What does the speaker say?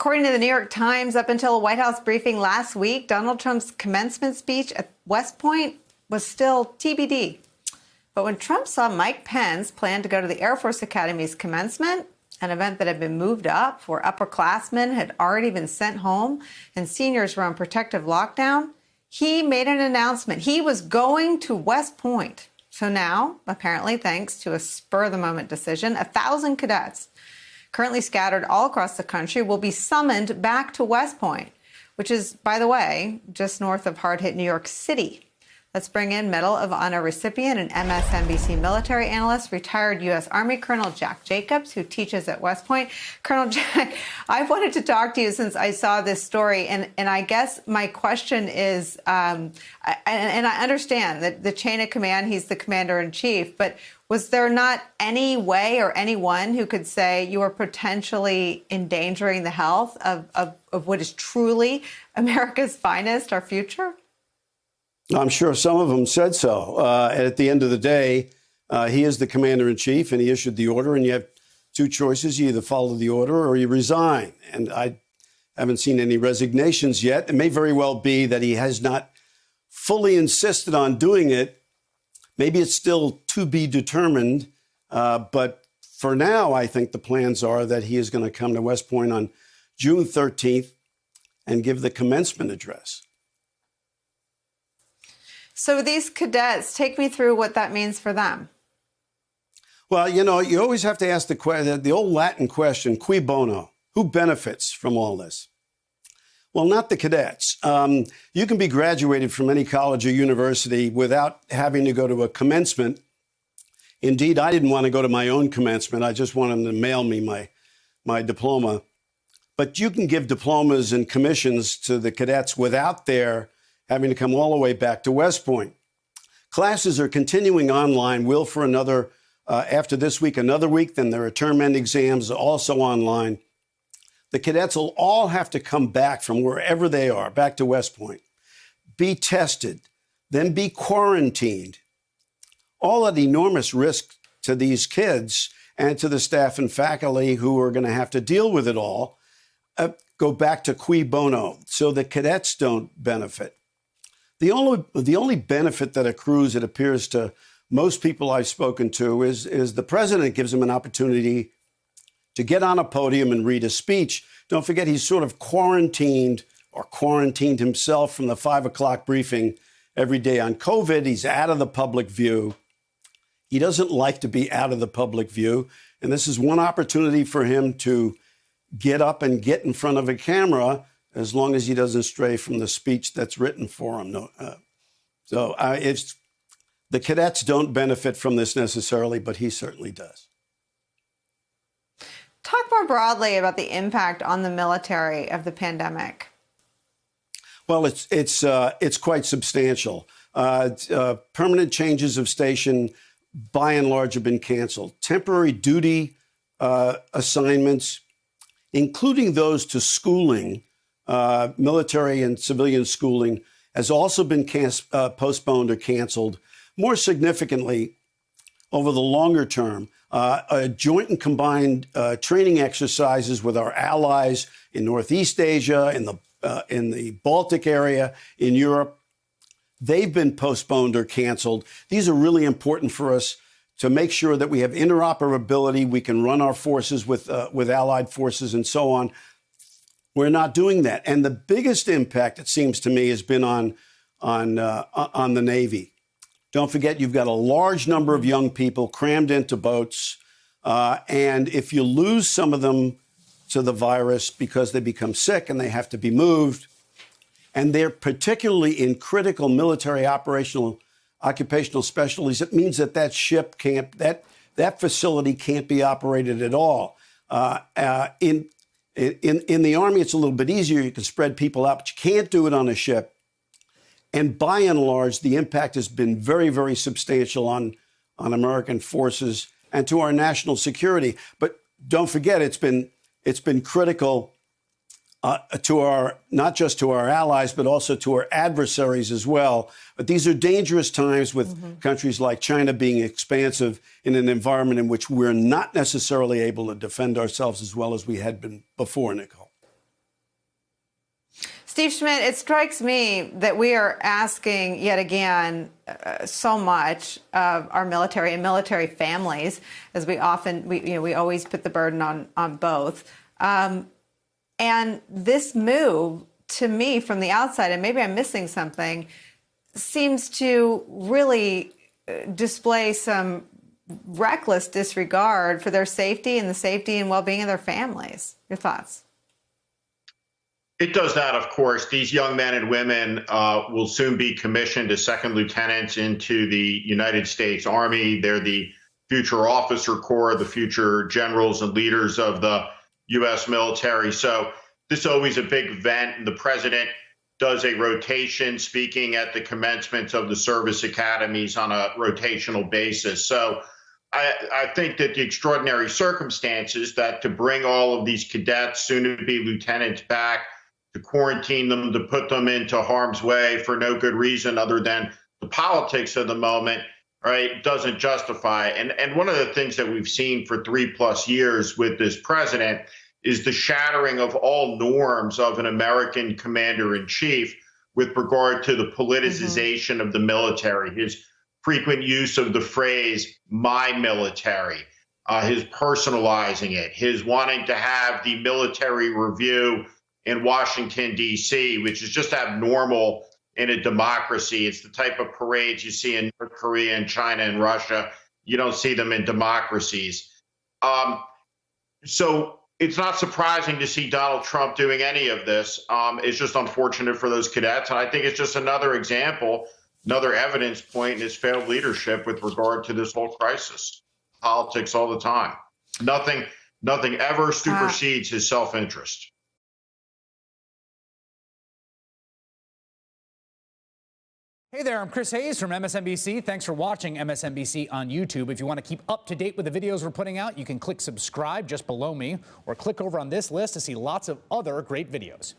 According to the New York Times, up until a White House briefing last week, Donald Trump's commencement speech at West Point was still TBD. But when Trump saw Mike Pence plan to go to the Air Force Academy's commencement, an event that had been moved up where upperclassmen had already been sent home and seniors were on protective lockdown, he made an announcement. He was going to West Point. So now, apparently thanks to a spur-of-the-moment decision, 1,000 cadets currently scattered all across the country will be summoned back to West Point, which is, by the way, just north of hard-hit New York City. Let's bring in Medal of Honor recipient and MSNBC military analyst, retired U.S. Army Colonel Jack Jacobs, who teaches at West Point. Colonel Jack, I've wanted to talk to you since I saw this story, and I guess my question is, and I understand that the chain of command, he's the commander-in-chief, but was there not any way or anyone who could say you are potentially endangering the health of what is truly America's finest, our future? I'm sure some of them said so. At the end of the day, he is the commander-in-chief, and he issued the order, and you have two choices. You either follow the order or you resign. And I haven't seen any resignations yet. It may very well be that he has not fully insisted on doing it. Maybe it's still to be determined. But for now, I think the plans are that he is going to come to West Point on June 13th and give the commencement address. So these cadets, take me through what that means for them. Well, you know, you always have to ask the old Latin question, cui bono? Who benefits from all this? Well, not the cadets. You can be graduated from any college or university without having to go to a commencement. Indeed, I didn't want to go to my own commencement. I just wanted them to mail me my diploma. But you can give diplomas and commissions to the cadets without their having to come all the way back to West Point. Classes are continuing online, will for another, after this week, another week. Then there are term-end exams also online. The cadets will all have to come back from wherever they are, back to West Point, be tested, then be quarantined. All at enormous risk to these kids and to the staff and faculty who are going to have to deal with it all. Go back to cui bono, so the cadets don't benefit. The only benefit that accrues, it appears to most people I've spoken to, is the president gives them an opportunity to get on a podium and read a speech. Don't forget, he's sort of quarantined himself from the 5 o'clock briefing every day on COVID. He's out of the public view. He doesn't like to be out of the public view. And this is one opportunity for him to get up and get in front of a camera, as long as he doesn't stray from the speech that's written for him. The cadets don't benefit from this necessarily, but he certainly does. Talk more broadly about the impact on the military of the pandemic. Well, it's quite substantial. Permanent changes of station, by and large, have been canceled. Temporary duty assignments, including those to schooling, military and civilian schooling, has also been postponed or canceled. More significantly, over the longer term, joint and combined training exercises with our allies in Northeast Asia, in the Baltic area, in Europe, they've been postponed or canceled. These are really important for us to make sure that we have interoperability. We can run our forces with allied forces and so on. We're not doing that. And the biggest impact, it seems to me, has been on the Navy. Don't forget, you've got a large number of young people crammed into boats. And if you lose some of them to the virus because they become sick and they have to be moved, and they're particularly in critical military occupational specialties, it means that ship can't, that facility can't be operated at all. In the Army, it's a little bit easier. You can spread people out, but you can't do it on a ship. And by and large, the impact has been very, very substantial on American forces and to our national security. But don't forget, it's been critical to our, not just to our allies, but also to our adversaries as well. But these are dangerous times with countries like China being expansive in an environment in which we're not necessarily able to defend ourselves as well as we had been before, Nicole. Steve Schmidt, it strikes me that we are asking yet again so much of our military and military families, as we always put the burden on both. And this move, to me, from the outside, and maybe I'm missing something, seems to really display some reckless disregard for their safety and the safety and well-being of their families. Your thoughts? It does that, of course. These young men and women will soon be commissioned as second lieutenants into the United States Army. They're the future officer corps, the future generals and leaders of the U.S. military. So this is always a big event, and the president does a rotation, speaking at the commencement of the service academies on a rotational basis. So I think that the extraordinary circumstances that to bring all of these cadets, soon-to-be lieutenants, back, to quarantine them, to put them into harm's way for no good reason other than the politics of the moment, right, doesn't justify. And one of the things that we've seen for 3+ years with this president is the shattering of all norms of an American commander-in-chief with regard to the politicization of the military, his frequent use of the phrase, my military, his personalizing it, his wanting to have the military review in Washington, D.C., which is just abnormal in a democracy. It's the type of parades you see in North Korea and China and Russia. You don't see them in democracies. So it's not surprising to see Donald Trump doing any of this. It's just unfortunate for those cadets. And I think it's just another example, another evidence point in his failed leadership with regard to this whole crisis. Politics all the time. Nothing ever supersedes his self-interest. Hey there, I'm Chris Hayes from MSNBC. Thanks for watching MSNBC on YouTube. If you want to keep up to date with the videos we're putting out, you can click subscribe just below me or click over on this list to see lots of other great videos.